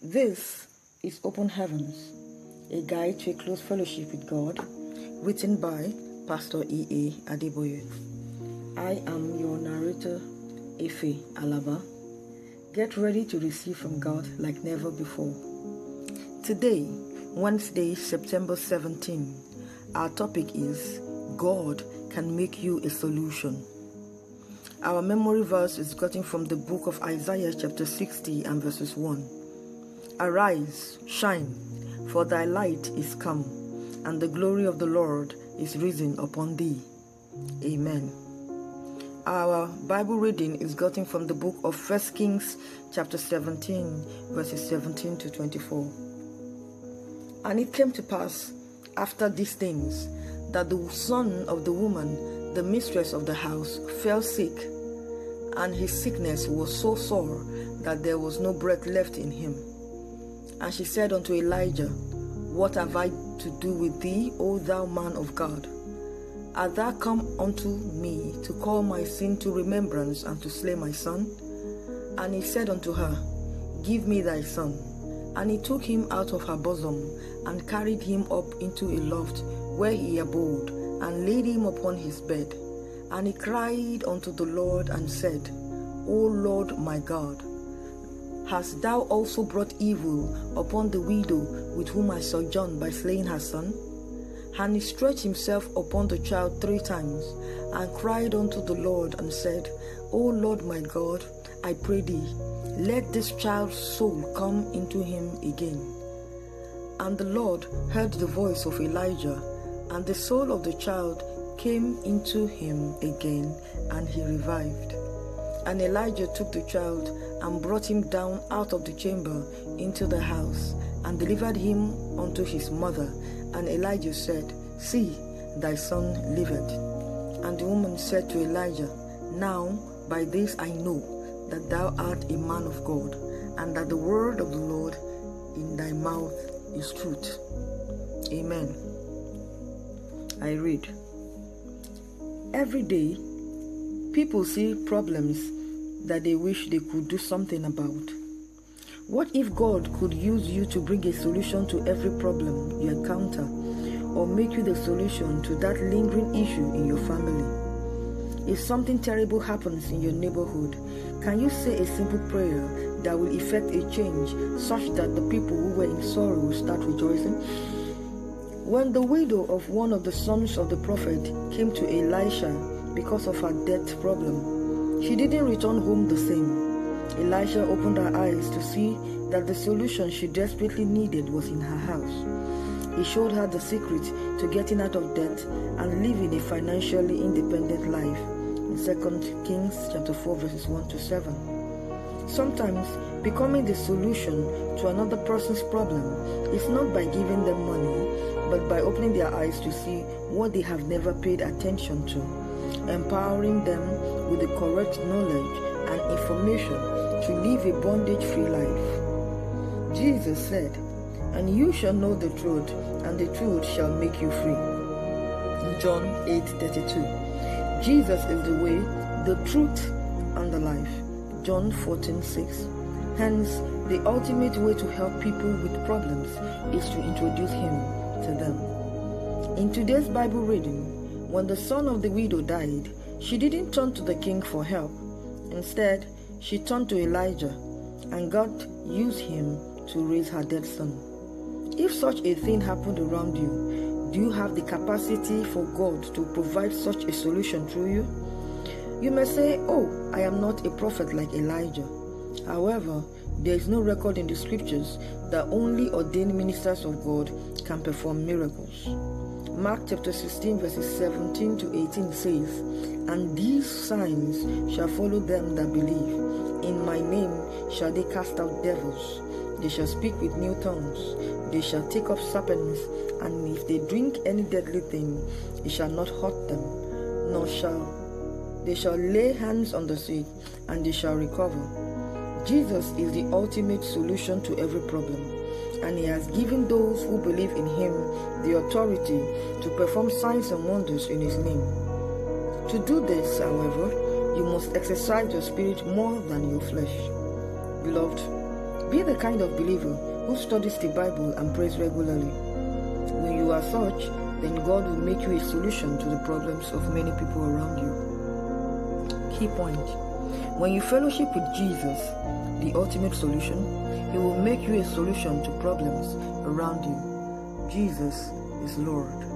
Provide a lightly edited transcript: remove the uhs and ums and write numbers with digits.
This is Open Heavens, a guide to a close fellowship with God, written by Pastor Efe Adeboye. I am your narrator, Efe Alaba. Get ready to receive from God like never before. Today, Wednesday, September 17, our topic is God can make you a solution. Our memory verse is gotten from the book of Isaiah chapter 60 and verses 1. Arise, shine, for thy light is come, and the glory of the Lord is risen upon thee. Amen. Our Bible reading is gotten from the book of 1 Kings chapter 17, verses 17 to 24. And it came to pass after these things that the son of the woman, the mistress of the house, fell sick, and his sickness was so sore that there was no breath left in him. And she said unto Elijah, What have I to do with thee, O thou man of God? Art thou come unto me to call my sin to remembrance and to slay my son? And he said unto her, Give me thy son. And he took him out of her bosom, and carried him up into a loft where he abode, and laid him upon his bed. And he cried unto the Lord, and said, O Lord my God, hast thou also brought evil upon the widow with whom I sojourned by slaying her son? And he stretched himself upon the child 3 times, and cried unto the Lord, and said, O Lord my God, I pray thee, let this child's soul come into him again. And the Lord heard the voice of Elijah, and the soul of the child came into him again, and he revived. And Elijah took the child and brought him down out of the chamber into the house, and delivered him unto his mother. And Elijah said, See, thy son liveth. And the woman said to Elijah, Now by this I know that thou art a man of God, and that the word of the Lord in thy mouth is truth. Amen. I read. Every day, people see problems that they wish they could do something about. What if God could use you to bring a solution to every problem you encounter, or make you the solution to that lingering issue in your family? If something terrible happens in your neighborhood, can you say a simple prayer that will effect a change such that the people who were in sorrow will start rejoicing? When the widow of one of the sons of the prophet came to Elisha because of her debt problem, she didn't return home the same. Elisha opened her eyes to see that the solution she desperately needed was in her house. He showed her the secret to getting out of debt and living a financially independent life in 2 Kings chapter 4 verses 1 to 7. Sometimes becoming the solution to another person's problem is not by giving them money, but by opening their eyes to see what they have never paid attention to, empowering them with the correct knowledge and information to live a bondage-free life. Jesus said, And you shall know the truth, and the truth shall make you free. John 8:32. Jesus is the way, the truth, and the life. John 14:6. Hence, the ultimate way to help people with problems is to introduce him to them. In today's Bible reading, when the son of the widow died, she didn't turn to the king for help. Instead, she turned to Elijah, and God used him to raise her dead son. If such a thing happened around you, do you have the capacity for God to provide such a solution through you? You may say, Oh, I am not a prophet like Elijah. However, there is no record in the scriptures that only ordained ministers of God can perform miracles. Mark chapter 16 verses 17 to 18 says, And these signs shall follow them that believe. In my name shall they cast out devils. They shall speak with new tongues. They shall take up serpents, and if they drink any deadly thing, it shall not hurt them, nor shall they shall lay hands on the sick, and they shall recover. Jesus is the ultimate solution to every problem, and he has given those who believe in him the authority to perform signs and wonders in his name. To do this, however, you must exercise your spirit more than your flesh. Beloved, Be the kind of believer who studies the Bible and prays regularly. When you are such, then God will make you a solution to the problems of many people around you. Key point: when you fellowship with Jesus, the ultimate solution, He will make you a solution to problems around you. Jesus is Lord.